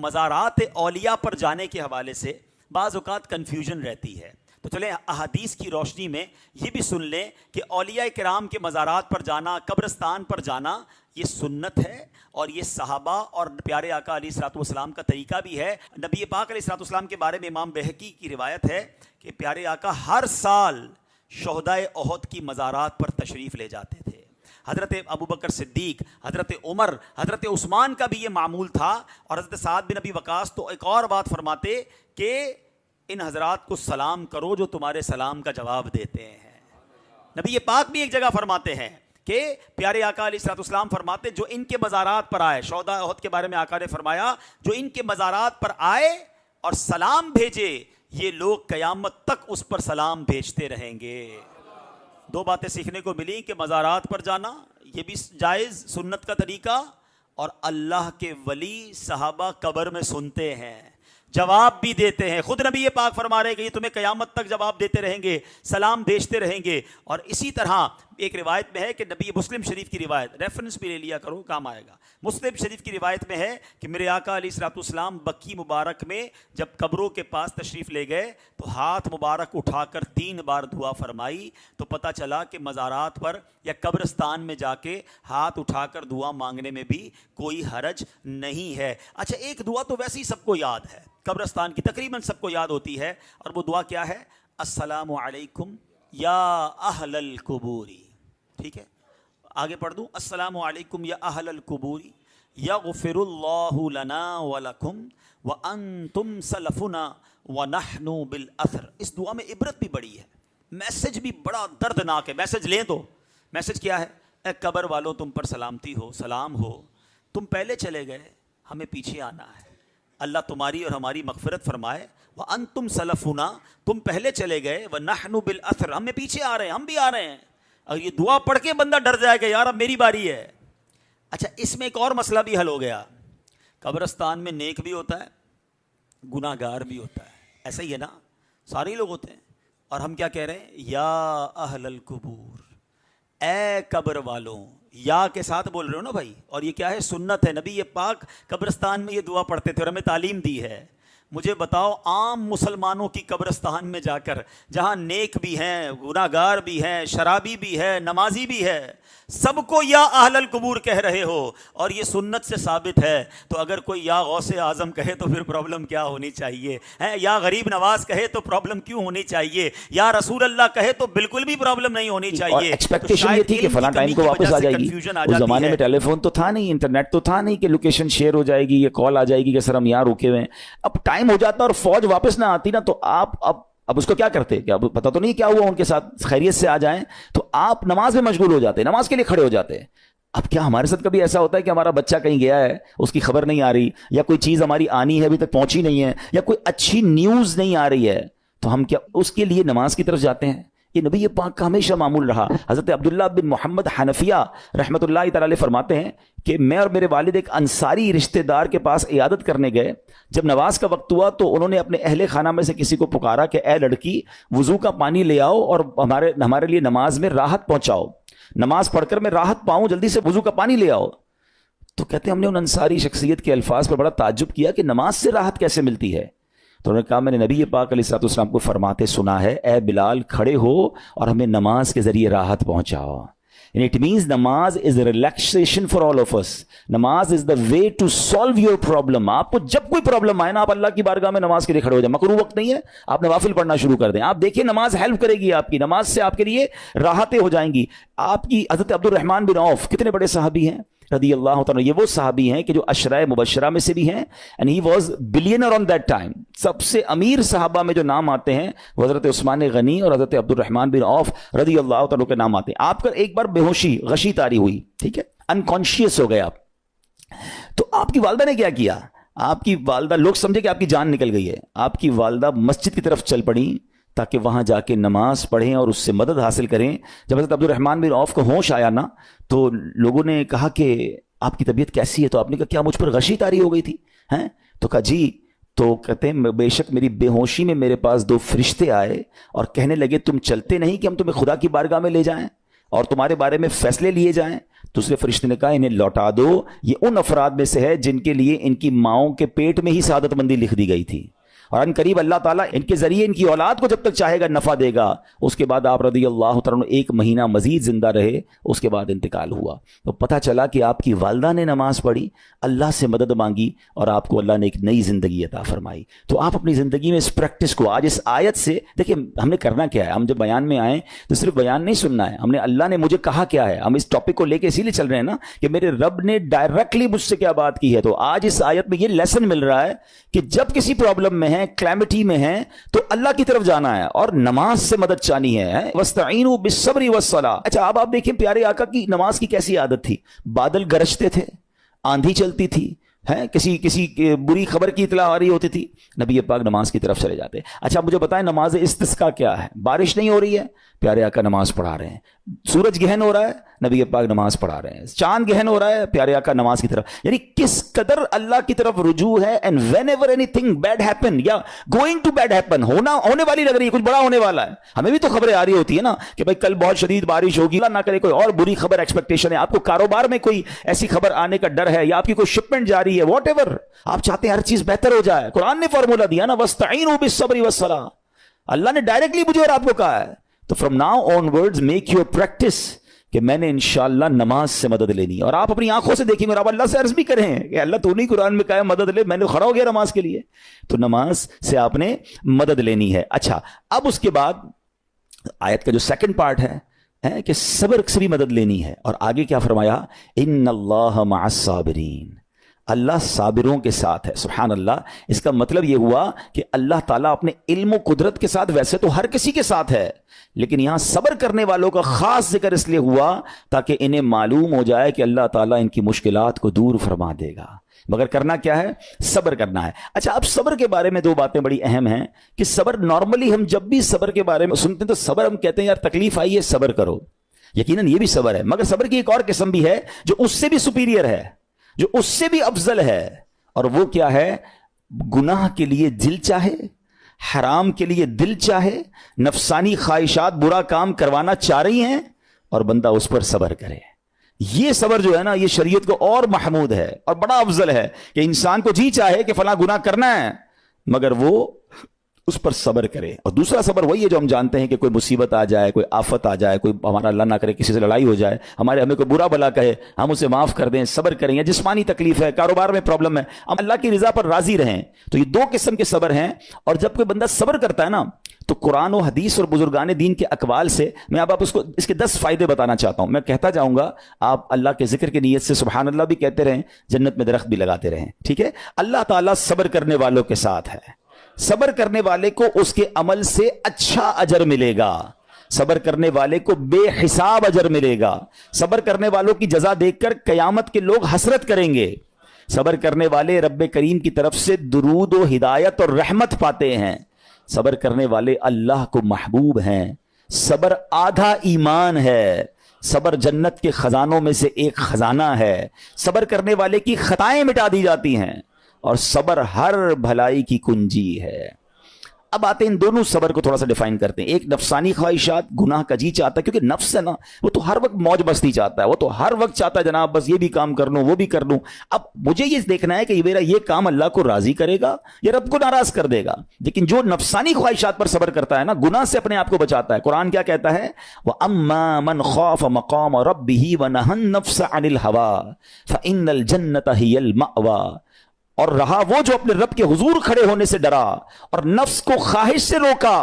مزارات اولیاء پر جانے کے حوالے سے بعض اوقات کنفیوژن رہتی ہے، تو چلیں احادیث کی روشنی میں یہ بھی سن لیں کہ اولیاء کرام کے مزارات پر جانا، قبرستان پر جانا یہ سنت ہے، اور یہ صحابہ اور پیارے آقا علیہ الصلوۃ والسلام کا طریقہ بھی ہے۔ نبی پاک علیہ الصلوۃ والسلام کے بارے میں امام بہقی کی روایت ہے کہ پیارے آقا ہر سال شہدائے احد کی مزارات پر تشریف لے جاتے تھے۔ حضرت ابوبکر صدیق، حضرت عمر، حضرت عثمان کا بھی یہ معمول تھا، اور حضرت سعد بن ابی وقاص تو ایک اور بات فرماتے کہ ان حضرات کو سلام کرو جو تمہارے سلام کا جواب دیتے ہیں۔ نبی پاک بھی ایک جگہ فرماتے ہیں کہ پیارے آقا علیہ الصلوۃ والسلام فرماتے جو ان کے مزارات پر آئے، شہداء احد کے بارے میں آقا نے فرمایا جو ان کے مزارات پر آئے اور سلام بھیجے، یہ لوگ قیامت تک اس پر سلام بھیجتے رہیں گے۔ دو باتیں سیکھنے کو ملی کہ مزارات پر جانا یہ بھی جائز سنت کا طریقہ، اور اللہ کے ولی صحابہ قبر میں سنتے ہیں، جواب بھی دیتے ہیں۔ خود نبی پاک فرما رہے ہیں کہ یہ تمہیں قیامت تک جواب دیتے رہیں گے، سلام بھیجتے رہیں گے۔ اور اسی طرح ایک روایت میں ہے کہ نبی مسلم شریف کی روایت، ریفرنس بھی لے لیا کرو کام آئے گا، مسلم شریف کی روایت میں ہے کہ میرے آقا علیہ الصلوۃ والسلام بقی مبارک میں جب قبروں کے پاس تشریف لے گئے تو ہاتھ مبارک اٹھا کر 3 بار دعا فرمائی، تو پتہ چلا کہ مزارات پر یا قبرستان میں جا کے ہاتھ اٹھا کر دعا مانگنے میں بھی کوئی حرج نہیں ہے۔ اچھا، ایک دعا تو ویسے ہی سب کو یاد ہے، قبرستان کی تقریباً سب کو یاد ہوتی ہے، اور وہ دعا کیا ہے؟ السلام علیکم یا اہل القبوری۔ ٹھیک ہے، آگے پڑھ دوں، السلام علیکم یا اہل القبوری یغفر اللہ لنا ولکم وانتم سلفنا ونحن بالاثر۔ اس دعا میں عبرت بھی بڑی ہے، میسج بھی بڑا دردناک ہے۔ میسج لیں تو میسج کیا ہے؟ اے قبر والوں تم پر سلامتی ہو، سلام ہو، تم پہلے چلے گئے، ہمیں پیچھے آنا ہے، اللہ تمہاری اور ہماری مغفرت فرمائے۔ وانتم سلفنا، تم پہلے چلے گئے، ونحن بالاثر، ہمیں پیچھے آ رہے ہیں، ہم بھی آ رہے ہیں۔ اور یہ دعا پڑھ کے بندہ ڈر جائے گا یار اب میری باری ہے۔ اچھا، اس میں ایک اور مسئلہ بھی حل ہو گیا، قبرستان میں نیک بھی ہوتا ہے، گناہ گار بھی ہوتا ہے، ایسا ہی ہے نا، سارے لوگ ہوتے ہیں۔ اور ہم کیا کہہ رہے ہیں؟ یا اہل القبور، اے قبر والوں، یا کے ساتھ بول رہے ہو نا بھائی، اور یہ کیا ہے؟ سنت ہے۔ نبی پاک قبرستان میں یہ دعا پڑھتے تھے اور ہمیں تعلیم دی ہے۔ مجھے بتاؤ، عام مسلمانوں کی قبرستان میں جا کر جہاں نیک بھی ہیں، گناہ گار بھی ہیں، شرابی بھی ہے، نمازی بھی ہے، سب کو یا اہل القبور کہہ رہے ہو، اور یہ سنت سے ثابت ہے، تو اگر کوئی یا غوث اعظم کہے تو پھر پرابلم کیا ہونی چاہیے؟ یا غریب نواز کہے تو پرابلم کیوں ہونی چاہیے؟ یا رسول اللہ کہے تو بالکل بھی پرابلم نہیں ہونی چاہیے۔ ایکسپیکٹیشن یہ تھی کہ فلاں ٹائم کو واپس آ جائے گی۔ اس زمانے میں ٹیلی فون تو تھا نہیں، انٹرنیٹ تو تھا نہیں کہ لوکیشن شیئر ہو جائے گی، یہ کال آ جائے گی کہ سر ہم یہاں رکے ہوئے ہیں۔ اب ٹائم ہو جاتا اور فوج واپس نہ آتی نا، تو آپ اب اس کو کیا کرتے؟ کیا پتا تو نہیں کیا ہوا ان کے ساتھ، خیریت سے آ جائیں، تو آپ نماز میں مشغول ہو جاتے، نماز کے لیے کھڑے ہو جاتے۔ اب کیا ہمارے ساتھ کبھی ایسا ہوتا ہے کہ ہمارا بچہ کہیں گیا ہے، اس کی خبر نہیں آ رہی، یا کوئی چیز ہماری آنی ہے ابھی تک پہنچی نہیں ہے، یا کوئی اچھی نیوز نہیں آ رہی ہے، تو ہم کیا اس کے لیے نماز کی طرف جاتے ہیں؟ یہ نبی پاک کا ہمیشہ معمول رہا۔ حضرت عبداللہ بن محمد حنفیہ رحمۃ اللہ تعالی علیہ فرماتے ہیں کہ میں اور میرے والد ایک انصاری رشتہ دار کے پاس عیادت کرنے گئے، جب نماز کا وقت ہوا تو انہوں نے اپنے اہل خانہ میں سے کسی کو پکارا کہ اے لڑکی، وضو کا پانی لے آؤ اور ہمارے لیے نماز میں راحت پہنچاؤ، نماز پڑھ کر میں راحت پاؤں، جلدی سے وضو کا پانی لے آؤ۔ تو کہتے ہیں ہم نے ان انصاری شخصیت کے الفاظ پر بڑا تعجب کیا کہ نماز سے راحت کیسے ملتی ہے؟ تو انہوں نے کہا میں نے نبی پاک علیہ الصلوۃ والسلام کو فرماتے سنا ہے، اے بلال کھڑے ہو اور ہمیں نماز کے ذریعے راحت پہنچاؤ۔ And it means نماز is a relaxation for all of us. نماز is the way to solve your problem. آپ کو جب کوئی پرابلم آئے نا، آپ اللہ کی بارگاہ میں نماز کے لیے کھڑے ہو جائیں، مکروہ وقت نہیں ہے، آپ نوافل پڑھنا شروع کر دیں، آپ دیکھیں نماز ہیلپ کرے گی، آپ کی نماز سے آپ کے لیے راحتیں ہو جائیں گی۔ آپ کی حضرت عبد الرحمن بن عوف کتنے بڑے صحابی ہیں رضی اللہ تعالیٰ، یہ وہ صحابی ہیں کہ جو عشرہ مبشرہ میں سے بھی ہیں، and he was billionaire on that time۔ سب سے امیر صحابہ میں جو نام آتے ہیں وہ حضرت عثمان غنی اور حضرت عبد الرحمن بن عوف رضی اللہ تعالیٰ کے نام آتے ہیں۔ آپ کا ایک بار بے ہوشی غشی طاری ہوئی، ٹھیک ہے، انکانشیس ہو گئے آپ، تو آپ کی والدہ نے کیا کیا؟ آپ کی والدہ، لوگ سمجھے کہ آپ کی جان نکل گئی ہے، آپ کی والدہ مسجد کی طرف چل پڑیں تاکہ وہاں جا کے نماز پڑھیں اور اس سے مدد حاصل کریں۔ جب حضرت عبد الرحمن بن عوف کو ہوش آیا نا، تو لوگوں نے کہا کہ آپ کی طبیعت کیسی ہے؟ تو آپ نے کہا کیا مجھ پر غشی طاری ہو گئی تھی ہیں؟ تو کہا جی، تو کہتے ہیں بے شک میری بے ہوشی میں میرے پاس 2 فرشتے آئے اور کہنے لگے تم چلتے نہیں کہ ہم تمہیں خدا کی بارگاہ میں لے جائیں؟ اور تمہارے بارے میں فیصلے لیے جائیں. دوسرے فرشتے نے کہا انہیں لوٹا دو, یہ ان افراد میں سے ہے جن کے لیے ان کی ماؤں کے پیٹ میں ہی سعادت مندی لکھ دی گئی تھی, اور ان قریب اللہ تعالیٰ ان کے ذریعے ان کی اولاد کو جب تک چاہے گا نفع دے گا. اس کے بعد آپ رضی اللہ تعالیٰ ایک مہینہ مزید زندہ رہے, اس کے بعد انتقال ہوا. تو پتہ چلا کہ آپ کی والدہ نے نماز پڑھی, اللہ سے مدد مانگی, اور آپ کو اللہ نے ایک نئی زندگی عطا فرمائی. تو آپ اپنی زندگی میں اس پریکٹس کو آج اس آیت سے دیکھیں, ہم نے کرنا کیا ہے. ہم جب بیان میں آئیں تو صرف بیان نہیں سننا ہے, ہم نے اللہ نے مجھے کہا کیا ہے. ہم اس ٹاپک کو لے کے اسی لیے چل رہے ہیں نا کہ میرے رب نے ڈائریکٹلی مجھ سے کیا بات کی ہے. تو آج اس آیت میں یہ لیسن مل رہا ہے کہ جب کسی پرابلم میں ہیں, کلیمٹی میں ہیں, تو اللہ کی طرف جانا ہے اور نماز سے مدد چانی ہے. وَاسْتَعِينُوا بِالصَّبْرِ وَالصَّلَاةِ. اچھا اب آپ دیکھیں پیارے آقا کی نماز کی کیسی عادت تھی. بادل گرجتے تھے, آندھی چلتی تھی, کسی بری خبر کی اطلاع آ رہی ہوتی تھی, نبی پاک نماز کی طرف چلے جاتے. اچھا مجھے بتائیں نماز استسقاء کیا ہے؟ بارش نہیں ہو رہی ہے, پیارے آقا نماز پڑھا رہے ہیں. سورج گہن ہو رہا ہے, نبی پاک نماز پڑھا رہے ہیں. چاند گہن ہو رہا ہے, پیارے آقا نماز کی طرف. یعنی کس قدر اللہ کی طرف رجوع ہے. And whenever anything bad happen یا گوئنگ ٹو بیڈ ہیپن, ہونے والی لگ رہی ہے, کچھ بڑا ہونے والا ہے. ہمیں بھی تو خبریں آ رہی ہوتی ہے نا کہ بھائی کل بہت شدید بارش ہوگی, اللہ نہ کرے کوئی اور بری خبر ایکسپیکٹیشن ہے, آپ کو کاروبار میں کوئی ایسی خبر آنے کا ڈر ہے, یا آپ کی کوئی شپمنٹ جاری ہے, واٹ ایور آپ چاہتے ہیں ہر چیز بہتر ہو جائے. قرآن نے فارمولا دیا نا, وَاسْتَعِينُوا بِالصَّبْرِ وَالصَّلَاةِ. اللہ نے ڈائریکٹلی مجھے اور آپ کو کہا ہے. تو from now on words make your practice کہ میں نے انشاءاللہ نماز سے مدد لینی ہے. اور آپ اپنی آنکھوں سے دیکھیں, اور آپ اللہ سے عرض بھی کریں کہ اللہ تو نہیں قرآن میں کہا ہے مدد لے, میں نے کھڑا ہو گیا نماز کے لیے. تو نماز سے آپ نے مدد لینی ہے. اچھا اب اس کے بعد آیت کا جو سیکنڈ پارٹ ہے کہ صبر سے بھی مدد لینی ہے. اور آگے کیا فرمایا, ان اللہ مع الصابرین, اللہ صابروں کے ساتھ ہے. سبحان اللہ. اس کا مطلب یہ ہوا کہ اللہ تعالیٰ اپنے علم و قدرت کے ساتھ ویسے تو ہر کسی کے ساتھ ہے, لیکن یہاں صبر کرنے والوں کا خاص ذکر اس لیے ہوا تاکہ انہیں معلوم ہو جائے کہ اللہ تعالیٰ ان کی مشکلات کو دور فرما دے گا. مگر کرنا کیا ہے؟ صبر کرنا ہے. اچھا اب صبر کے بارے میں دو باتیں بڑی اہم ہیں کہ صبر نارملی ہم جب بھی صبر کے بارے میں سنتے ہیں تو صبر ہم کہتے ہیں یار تکلیف آئی ہے صبر کرو, یقیناً یہ بھی صبر ہے, مگر صبر کی ایک اور قسم بھی ہے جو اس سے بھی سپیریئر ہے, جو اس سے بھی افضل ہے. اور وہ کیا ہے؟ گناہ کے لیے دل چاہے, حرام کے لیے دل چاہے, نفسانی خواہشات برا کام کروانا چاہ رہی ہیں اور بندہ اس پر صبر کرے. یہ صبر جو ہے نا یہ شریعت کو اور محمود ہے اور بڑا افضل ہے کہ انسان کو جی چاہے کہ فلاں گناہ کرنا ہے مگر وہ اس پر صبر کرے. اور دوسرا صبر وہی ہے جو ہم جانتے ہیں کہ کوئی مصیبت آ جائے, کوئی آفت آ جائے, کوئی ہمارا اللہ نہ کرے کسی سے لڑائی ہو جائے, ہمیں کوئی برا بلا کہے, ہم اسے معاف کر دیں, صبر کریں. یا جسمانی تکلیف ہے, کاروبار میں پرابلم ہے, ہم اللہ کی رضا پر راضی رہیں. تو یہ دو قسم کے صبر ہیں. اور جب کوئی بندہ صبر کرتا ہے نا تو قرآن و حدیث اور بزرگان دین کے اقوال سے میں اب آپ اس کے 10 فائدے بتانا چاہتا ہوں. میں کہتا جاؤں گا, آپ اللہ کے ذکر کی نیت سے سبحان اللہ بھی کہتے رہیں, جنت میں درخت بھی لگاتے رہیں. ٹھیک ہے. اللہ تعالیٰ صبر کرنے والوں کے ساتھ ہے. صبر کرنے والے کو اس کے عمل سے اچھا اجر ملے گا, صبر کرنے والے کو بے حساب اجر ملے گا. صبر کرنے والوں کی جزا دیکھ کر قیامت کے لوگ حسرت کریں گے. صبر کرنے والے رب کریم کی طرف سے درود و ہدایت اور رحمت پاتے ہیں. صبر کرنے والے اللہ کو محبوب ہیں. صبر آدھا ایمان ہے. صبر جنت کے خزانوں میں سے ایک خزانہ ہے. صبر کرنے والے کی خطائیں مٹا دی جاتی ہیں اور صبر ہر بھلائی کی کنجی ہے. اب آتے ہیں ان دونوں صبر کو تھوڑا سا ڈیفائن کرتے ہیں. ایک نفسانی خواہشات, گناہ کا جی چاہتا ہے, کیونکہ نفس ہے نا وہ تو ہر وقت موج مستی چاہتا ہے, وہ تو ہر وقت چاہتا ہے جناب بس یہ بھی کام کر لوں وہ بھی کر لوں. اب مجھے یہ دیکھنا ہے کہ میرا یہ کام اللہ کو راضی کرے گا یا رب کو ناراض کر دے گا. لیکن جو نفسانی خواہشات پر صبر کرتا ہے نا, گناہ سے اپنے آپ کو بچاتا ہے. قرآن کیا کہتا ہے؟ وَأَمَّا مَنْ خَافَ مَقَامَ رَبِّهِ وَنَهَى النَّفْسَ عَنِ الْهَوَىٰ فَإِنَّ الْجَنَّةَ هِيَ الْمَأْوَىٰ. اور رہا وہ جو اپنے رب کے حضور کھڑے ہونے سے ڈرا اور نفس کو خواہش سے روکا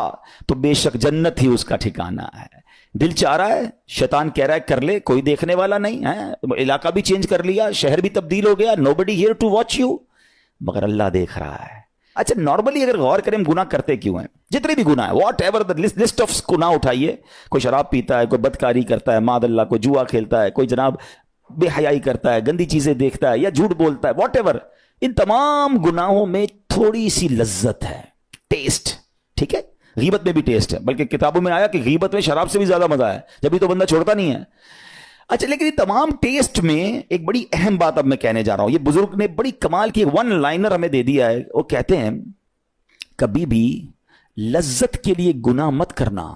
تو بے شک جنت ہی اس کا ٹھکانہ ہے. دل چاہ رہا ہے, شیطان کہہ رہا ہے کر لے, کوئی دیکھنے والا نہیں ہے, علاقہ بھی چینج کر لیا, شہر بھی تبدیل ہو گیا, nobody here to watch you, مگر اللہ دیکھ رہا ہے. اچھا نارملی اگر غور کریں گناہ کرتے کیوں ہیں؟ جتنے بھی گناہ ہیں, واٹ ایور لسٹ آف گناہ اٹھائیے, کوئی شراب پیتا ہے, کوئی بدکاری کرتا ہے, معاذ اللہ کوئی جوا کھیلتا ہے, کوئی جناب بے حیائی کرتا ہے, گندی چیزیں دیکھتا ہے یا جھوٹ بولتا ہے, واٹ ایور, ان تمام گناہوں میں تھوڑی سی لذت ہے, ٹیسٹ. ٹھیک ہے, غیبت میں بھی ٹیسٹ ہے, بلکہ کتابوں میں آیا کہ غیبت میں شراب سے بھی زیادہ مزہ ہے, جبھی تو بندہ چھوڑتا نہیں ہے. اچھا لیکن یہ تمام ٹیسٹ میں ایک بڑی اہم بات اب میں کہنے جا رہا ہوں. یہ بزرگ نے بڑی کمال کی ون لائنر ہمیں دے دیا ہے. وہ کہتے ہیں کبھی بھی لذت کے لیے گناہ مت کرنا,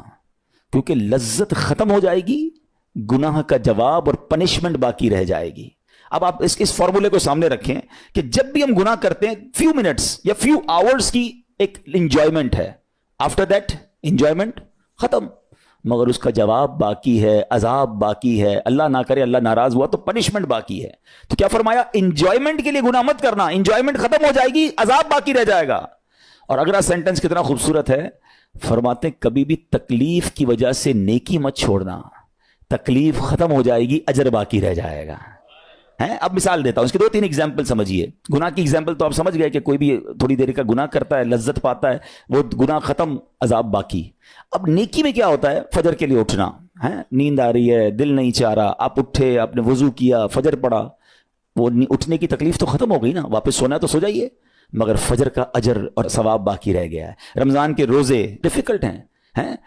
کیونکہ لذت ختم ہو جائے گی گناہ کا جواب اور پنشمنٹ باقی رہ جائے گی. اب آپ اس فارمولے کو سامنے رکھیں کہ جب بھی ہم گناہ کرتے ہیں فیو منٹس یا فیو آورز کی ایک انجوائمنٹ ہے, آفٹر دیٹ انجوائمنٹ ختم, مگر اس کا جواب باقی ہے, عذاب باقی ہے, اللہ نہ کرے اللہ ناراض ہوا تو پنشمنٹ باقی ہے. تو کیا فرمایا, انجوائمنٹ کے لیے گناہ مت کرنا, انجوائمنٹ ختم ہو جائے گی, عذاب باقی رہ جائے گا. اور اگلا سینٹنس کتنا خوبصورت ہے, فرماتے ہیں کبھی بھی تکلیف کی وجہ سے نیکی مت چھوڑنا, تکلیف ختم ہو جائے گی, اجر باقی رہ جائے گا. اب مثال دیتا ہوں, اس کے 2-3 ایگزامپل سمجھیے. گناہ کی ایگزامپل تو آپ سمجھ گئے کہ کوئی بھی تھوڑی دیر کا گناہ کرتا ہے, لذت پاتا ہے, وہ گناہ ختم, عذاب باقی. اب نیکی میں کیا ہوتا ہے, فجر کے لیے اٹھنا, نیند آ رہی ہے, دل نہیں چاہ رہا, آپ اٹھے, آپ نے وضو کیا, فجر پڑھا, وہ اٹھنے کی تکلیف تو ختم ہو گئی نا, واپس سونا تو سو جائیے, مگر فجر کا اجر اور ثواب باقی رہ گیا ہے. رمضان کے روزے ڈیفیکلٹ ہیں,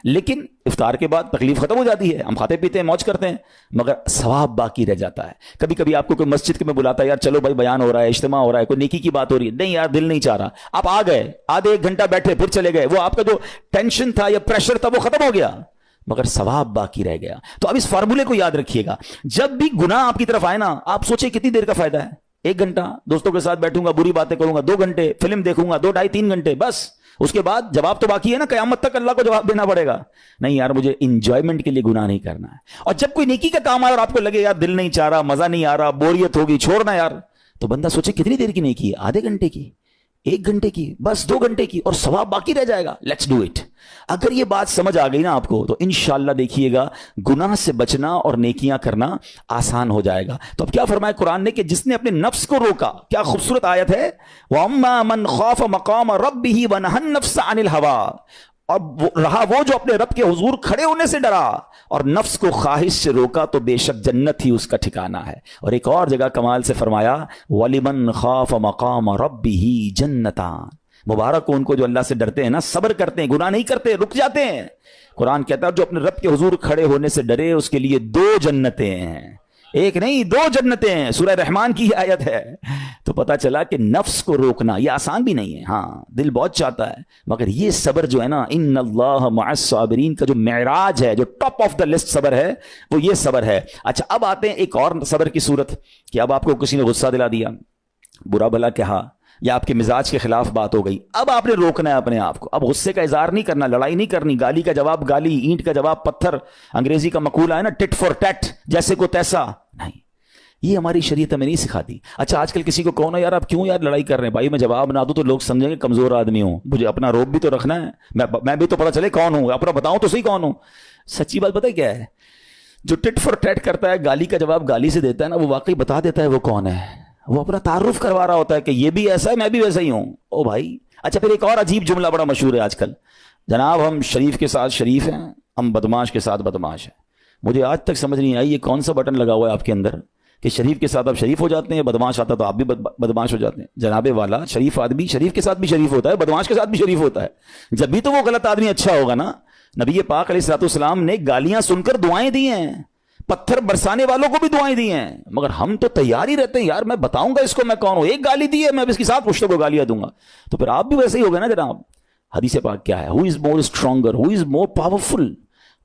لیکن افطار کے بعد تکلیف ختم ہو جاتی ہے, ہم کھاتے پیتے ہیں, موج کرتے ہیں, مگر ثواب باقی رہ جاتا ہے. کبھی کبھی آپ کو کوئی مسجد میں بلاتا ہے, یار چلو بھائی بیان ہو رہا ہے, اجتماع ہو رہا ہے, کوئی نیکی کی بات ہو رہی ہے, نہیں یار دل نہیں چاہ رہا, آپ آ گئے, آدھے 1 گھنٹہ بیٹھے, پھر چلے گئے, وہ آپ کا جو ٹینشن تھا یا پریشر تھا وہ ختم ہو گیا, مگر ثواب باقی رہ گیا. تو اب اس فارمولے کو یاد رکھیے گا, جب بھی گناہ آپ کی طرف آئے نا, آپ سوچیں کتنی دیر کا فائدہ ہے, 1 گھنٹہ دوستوں کے ساتھ بیٹھوں گا, بری باتیں کروں گا, 2 گھنٹے فلم دیکھوں گا, 2 ڈھائی 3 گھنٹے, بس اس کے بعد جواب تو باقی ہے نا, قیامت تک اللہ کو جواب دینا پڑے گا. نہیں یار مجھے انجوائمنٹ کے لیے گناہ نہیں کرنا ہے. اور جب کوئی نیکی کا کام آئے اور آپ کو لگے یار دل نہیں چاہ رہا, مزہ نہیں آ رہا, بوریت ہوگی, چھوڑنا یار, تو بندہ سوچے کتنی دیر کی نیکی ہے, آدھے گھنٹے کی, 1 گھنٹے کی, بس 2 گھنٹے کی, اور ثواب باقی رہ جائے گا. Let's do it. اگر یہ بات سمجھ آ گئی نا آپ کو, تو انشاءاللہ دیکھیے گا گناہ سے بچنا اور نیکیاں کرنا آسان ہو جائے گا. تو اب کیا فرمایا قرآن نے کہ جس نے اپنے نفس کو روکا, کیا خوبصورت آیت ہے, وَأَمَّا مَنْ خَافَ مَقَامَ رَبِّهِ وَنَهَى النَّفْسَ عَنِ الْهَوَىٰ, اب رہا وہ جو اپنے رب کے حضور کھڑے ہونے سے ڈرا اور نفس کو خواہش سے روکا, تو بے شک جنت ہی اس کا ٹھکانہ ہے. اور ایک اور جگہ کمال سے فرمایا, وَلِمَنْ خَافَ مَقَامَ رَبِّهِ جَنَّتَانِ, مبارک ان کو جو اللہ سے ڈرتے ہیں نا, صبر کرتے ہیں, گناہ نہیں کرتے, رک جاتے ہیں. قرآن کہتا ہے جو اپنے رب کے حضور کھڑے ہونے سے ڈرے اس کے لیے 2 جنتیں ہیں, 1 نہیں 2 جنتیں ہیں. سورہ رحمان کی آیت ہے. تو پتا چلا کہ نفس کو روکنا یہ آسان بھی نہیں ہے, ہاں دل بہت چاہتا ہے, مگر یہ صبر جو ہے نا, ان اللہ مع الصابرین کا جو معراج ہے, جو ٹاپ آف دا لسٹ صبر ہے, وہ یہ صبر ہے. اچھا اب آتے ہیں ایک اور صبر کی صورت, کہ اب آپ کو کسی نے غصہ دلا دیا, برا بھلا کہا, یا آپ کے مزاج کے خلاف بات ہو گئی, اب آپ نے روکنا ہے اپنے آپ کو. اب غصے کا اظہار نہیں کرنا, لڑائی نہیں کرنی, گالی کا جواب گالی, اینٹ کا جواب پتھر, انگریزی کا مقولہ ہے نا ٹٹ فار ٹیٹ, جیسے کو تیسا نہیں, یہ ہماری شریعت میں نہیں سکھاتی. اچھا آج کل کسی کو کہو نا یار آپ کیوں یار لڑائی کر رہے ہیں, بھائی میں جواب نہ دوں تو لوگ سمجھیں گے کمزور آدمی ہوں, مجھے اپنا روب بھی تو رکھنا ہے, میں بھی تو پتا چلے کون ہوں, اپنا بتاؤں تو صحیح کون ہوں. سچی بات پتہ کیا ہے, جو ٹٹ فار ٹیٹ کرتا ہے, گالی کا جواب گالی سے دیتا ہے نا, وہ واقعی بتا دیتا ہے وہ کون ہے, وہ اپنا تعارف کروا رہا ہوتا ہے کہ یہ بھی ایسا ہے, میں بھی ویسا ہی ہوں. او بھائی. اچھا پھر ایک اور عجیب جملہ بڑا مشہور ہے آج کل, جناب ہم شریف کے ساتھ شریف ہیں, ہم بدماش کے ساتھ بدماش ہیں. مجھے آج تک سمجھ نہیں آئی یہ کون سا بٹن لگا ہوا ہے آپ کے اندر کہ شریف کے ساتھ آپ شریف ہو جاتے ہیں, بدماش آتا تو آپ بھی بدماش ہو جاتے ہیں. جناب والا, شریف آدمی شریف کے ساتھ بھی شریف ہوتا ہے, بدماش کے ساتھ بھی شریف ہوتا ہے. جب بھی تو وہ غلط آدمی اچھا ہوگا نا. نبی پاک علیہ الصلوۃ والسلام نے گالیاں سن کر دعائیں دی ہیں, پتھر برسانے والوں کو بھی دعائیں دی ہیں, مگر ہم تو تیار ہی رہتے ہیں یار میں بتاؤں گا اس کو میں کون ہوں, 1 گالی دی ہے میں اب اس کے ساتھ پشتوں کو گالیاں دوں گا. تو پھر آپ بھی ویسے ہی ہو گئے نا جناب. حدیث پاک کیا ہے, ہو از مور اسٹرانگر, ہو از مور پاورفل.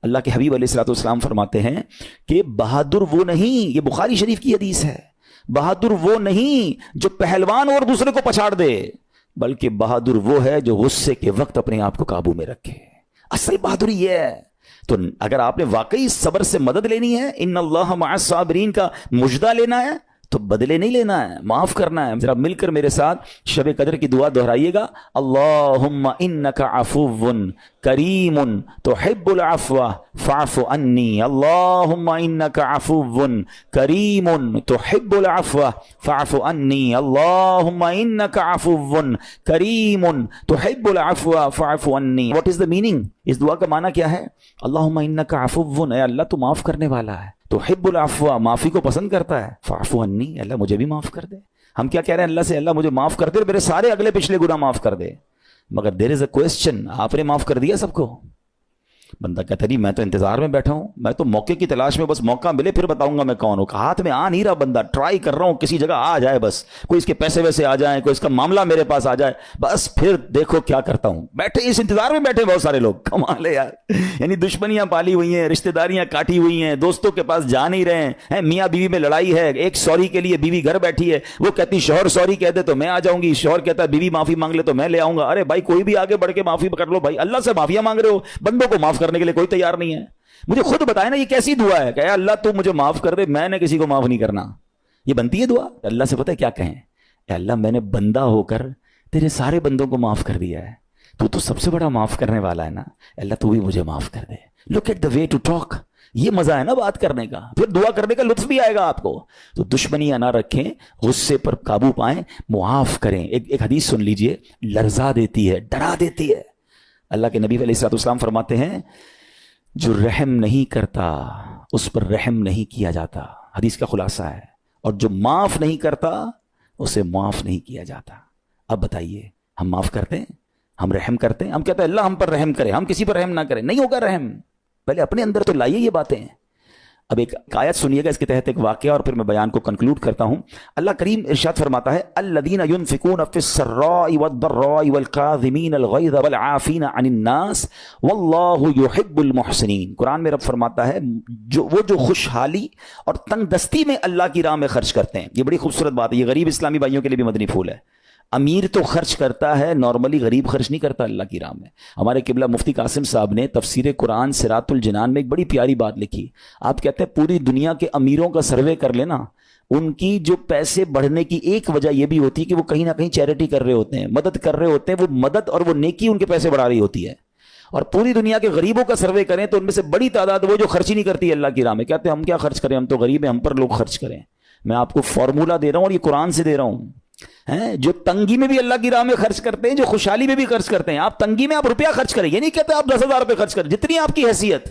اللہ کے حبیب علیہ الصلوۃ والسلام فرماتے ہیں کہ بہادر وہ نہیں, یہ بخاری شریف کی حدیث ہے, بہادر وہ نہیں جو پہلوان اور دوسرے کو پچھاڑ دے, بلکہ بہادر وہ ہے جو غصے کے وقت اپنے آپ کو قابو میں رکھے. اصل بہادری یہ ہے. تو اگر آپ نے واقعی صبر سے مدد لینی ہے, ان اللہ مع الصابرین کا مجدہ لینا ہے, تو بدلے نہیں لینا ہے, معاف کرنا ہے. ذرا مل کر میرے ساتھ شب قدر کی دعا دہرائیے گا, اللہم انک عفو کریم تحب العفو فاعف عنی, اللہم انک عفو کریم تحب العفو فاعف عنی, اللہم انک عفو کریم تحب العفو فاعف عنی. واٹ از دا میننگ, اس دعا کا معنی کیا ہے؟ اللہم انک عفو, اے اللہ تو معاف کرنے والا ہے, تحب العفو, معافی کو پسند کرتا ہے, فاعف عنی, اللہ مجھے بھی معاف کر دے. ہم کیا کہہ رہے ہیں اللہ سے, اللہ مجھے معاف کر دے, میرے سارے اگلے پچھلے گناہ معاف کر دے. مگر دیر از اے کوسچن, آپ نے معاف کر دیا سب کو؟ بندہ کہتا نہیں میں تو انتظار میں بیٹھا ہوں, میں تو موقع کی تلاش میں, بس موقع ملے پھر بتاؤں گا میں کون ہوں. ہاتھ میں آ نہیں رہا بندہ, ٹرائی کر رہا ہوں کسی جگہ آ جائے, بس کوئی اس کے پیسے ویسے آ جائیں, کوئی اس کا معاملہ میرے پاس آ جائے, بس پھر دیکھو کیا کرتا ہوں. بیٹھے اس انتظار میں بیٹھے بہت سارے لوگ, کمال ہے یار. یعنی دشمنیاں پالی ہوئی ہیں, رشتہ داریاں کاٹی ہوئی ہیں, دوستوں کے پاس جا نہیں رہے ہیں, میاں بیوی میں لڑائی ہے, ایک سوری کے لیے بیوی گھر بیٹھی ہے, وہ کہتی شوہر سوری کہہ دے تو میں آ جاؤں گی, شوہر کہتا ہے بیوی معافی مانگ لے تو میں لے آؤں گا. ارے بھائی کوئی بھی آگے بڑھ کے معافی کر لو بھائی, اللہ سے معافیاں مانگ رہے ہو, بندوں کو معاف کرنے کے لیے کوئی تیار نہیں ہے. مجھے خود بتائے نا یہ کیسی دعا ہے کہ اے اللہ تو مجھے معاف کر دے, میں نے کسی کو معاف نہیں کرنا. یہ بنتی ہے دعا؟ اللہ سے پتہ ہے کیا کہیں, اے اللہ میں نے بندہ ہو کر تیرے سارے بندوں کو معاف کر دیا ہے, تو سب سے بڑا معاف کرنے والا ہے نا, اللہ تو بھی مجھے معاف کر دے. Look at the way to talk, یہ مزہ ہے نا بات کرنے کا, پھر دعا کرنے کا لطف بھی آئے گا آپ کو. تو دشمنیاں نہ رکھیں, غصے پر قابو پائیں, معاف کریں. ایک حدیث سن لیجئے, لرزا دیتی ہے, ڈرا دیتی ہے. اللہ کے نبی علیہ الصلوۃ والسلام فرماتے ہیں جو رحم نہیں کرتا اس پر رحم نہیں کیا جاتا. حدیث کا خلاصہ ہے. اور جو معاف نہیں کرتا اسے معاف نہیں کیا جاتا. اب بتائیے ہم معاف کرتے ہیں, ہم رحم کرتے ہیں, ہم کہتے ہیں اللہ ہم پر رحم کرے, ہم کسی پر رحم نہ کریں. نہیں ہوگا رحم, پہلے اپنے اندر تو لائیے یہ باتیں. اب ایک آیت سنیے گا, اس کے تحت ایک واقعہ, اور پھر میں بیان کو کنکلوڈ کرتا ہوں. اللہ کریم ارشاد فرماتا ہے الذین ينفقون فی السراء والضراء والکاظمین الغیظ والعافین عن الناس واللہ یحب المحسنین. قرآن میں رب فرماتا ہے جو خوشحالی اور تنگ دستی میں اللہ کی راہ میں خرچ کرتے ہیں. یہ بڑی خوبصورت بات ہے, یہ غریب اسلامی بھائیوں کے لیے بھی مدنی پھول ہے. امیر تو خرچ کرتا ہے نارملی, غریب خرچ نہیں کرتا اللہ کی راہ میں. ہمارے قبلہ مفتی قاسم صاحب نے تفسیر قرآن صراط الجنان میں ایک بڑی پیاری بات لکھی. آپ کہتے ہیں پوری دنیا کے امیروں کا سروے کر لینا, ان کی جو پیسے بڑھنے کی ایک وجہ یہ بھی ہوتی ہے کہ وہ کہیں نہ کہیں چیریٹی کر رہے ہوتے ہیں, مدد کر رہے ہوتے ہیں. وہ مدد اور وہ نیکی ان کے پیسے بڑھا رہی ہوتی ہے. اور پوری دنیا کے غریبوں کا سروے کریں تو ان میں سے بڑی تعداد وہ جو خرچ ہی نہیں کرتی اللہ کی راہ میں. کہتے ہیں ہم کیا خرچ کریں, ہم تو غریب ہیں, ہم پر لوگ خرچ کریں. میں آپ کو فارمولہ دے رہا ہوں اور یہ قرآن سے دے رہا ہوں. جو تنگی میں بھی اللہ کی راہ میں خرچ کرتے ہیں, جو خوشحالی میں بھی خرچ کرتے ہیں. آپ تنگی میں آپ روپیہ خرچ کریں, یہ نہیں کہتے آپ 10,000 روپے خرچ کریں, جتنی آپ کی حیثیت.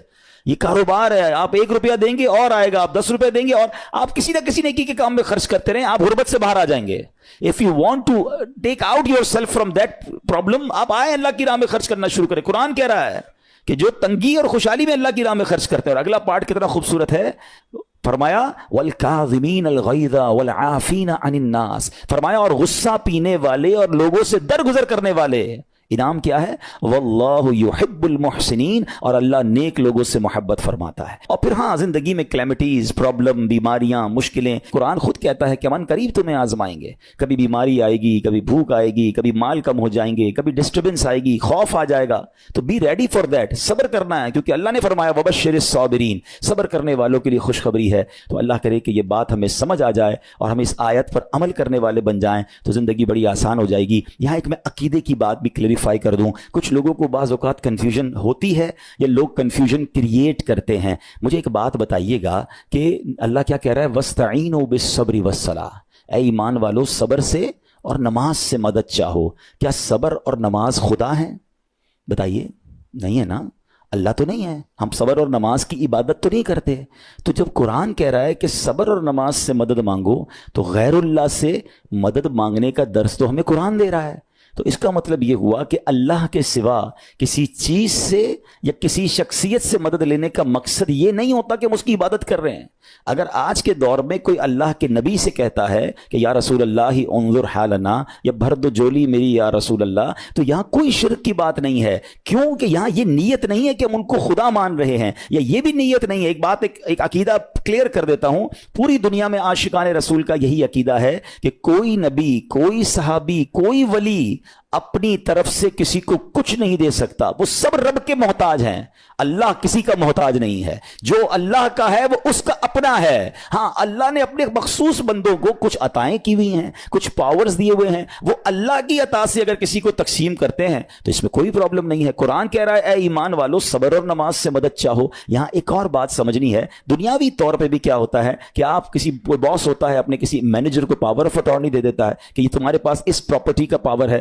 یہ کاروبار ہے, آپ 1 روپیہ دیں گے اور آئے گا, آپ 10 روپے دیں گے اور آپ کسی نہ کسی نیکی کے کام میں خرچ کرتے رہیں, آپ غربت سے باہر آ جائیں گے. If you want to take out yourself from that problem, آپ آئیں اللہ کی راہ میں خرچ کرنا شروع کریں. قرآن کہہ رہا ہے کہ جو تنگی اور خوشحالی میں اللہ کی راہ میں خرچ کرتے ہیں. اور اگلا پارٹ کتنا خوبصورت ہے, فرمایا والکاظمین الغیظ والعافین عن الناس, فرمایا اور غصہ پینے والے اور لوگوں سے درگزر کرنے والے. انعام کیا ہے, واللہ یحب المحسنین, اور اللہ نیک لوگوں سے محبت فرماتا ہے. اور پھر ہاں زندگی میں کلیمٹیز, پرابلم, بیماریاں, مشکلیں, قرآن خود کہتا ہے کہ من قریب تمہیں آزمائیں گے. کبھی بیماری آئے گی, کبھی بھوک آئے گی, کبھی مال کم ہو جائیں گے, کبھی ڈسٹربنس آئے گی, خوف آ جائے گا. تو بی ریڈی فار دیٹ, صبر کرنا ہے, کیونکہ اللہ نے فرمایا وبشر الصابرین, صبر کرنے والوں کے لیے خوشخبری ہے. تو اللہ کرے کہ یہ بات ہمیں سمجھ آ جائے اور ہم اس آیت پر عمل کرنے والے بن جائیں تو زندگی بڑی آسان ہو جائے گی. یہاں ایک میں عقیدے کی بات بھی کلیریفائی کر دوں. کچھ لوگوں کو بعض اوقات کنفیوژن ہوتی ہے یا لوگ کنفیوژن کریٹ کرتے ہیں. مجھے ایک بات بتائیے گا کہ اللہ کیا کہہ رہا ہے, وَاسْتَعِينُوا بِالصَّبْرِ وَالصَّلَاةِ, اے ایمان والو صبر سے اور نماز سے مدد چاہو. کیا صبر اور نماز خدا ہیں؟ بتائیے, نہیں ہے نا, اللہ تو نہیں ہے. ہم صبر اور نماز کی عبادت تو نہیں کرتے. تو جب قرآن کہہ رہا ہے کہ صبر اور نماز سے مدد مانگو, تو غیر اللہ سے مدد مانگنے کا درس تو ہمیں قرآن دے رہا ہے. تو اس کا مطلب یہ ہوا کہ اللہ کے سوا کسی چیز سے یا کسی شخصیت سے مدد لینے کا مقصد یہ نہیں ہوتا کہ ہم اس کی عبادت کر رہے ہیں. اگر آج کے دور میں کوئی اللہ کے نبی سے کہتا ہے کہ یا رسول اللہ انظر حالنا, یا بھر دو جولی میری یا رسول اللہ, تو یہاں کوئی شرک کی بات نہیں ہے. کیوں کہ یہاں یہ نیت نہیں ہے کہ ہم ان کو خدا مان رہے ہیں, یا یہ بھی نیت نہیں ہے. ایک بات, ایک عقیدہ کلیئر کر دیتا ہوں. پوری دنیا میں عاشقان رسول کا یہی عقیدہ ہے کہ کوئی نبی, کوئی صحابی, کوئی ولی اپنی طرف سے کسی کو کچھ نہیں دے سکتا. وہ سب رب کے محتاج ہیں, اللہ کسی کا محتاج نہیں ہے. جو اللہ کا ہے وہ اس کا اپنا ہے. ہاں اللہ نے اپنے مخصوص بندوں کو کچھ عطائیں کی ہوئی ہیں, کچھ پاورز دیے ہوئے ہیں, وہ اللہ کی عطا سے اگر کسی کو تقسیم کرتے ہیں تو اس میں کوئی پرابلم نہیں ہے. قرآن کہہ رہا ہے اے ایمان والو صبر اور نماز سے مدد چاہو. یہاں ایک اور بات سمجھنی ہے. دنیاوی طور پہ بھی کیا ہوتا ہے کہ آپ کسی باس ہوتا ہے اپنے کسی مینیجر کو پاور آف اٹارنی دے دیتا ہے کہ یہ تمہارے پاس اس پراپرٹی کا پاور ہے,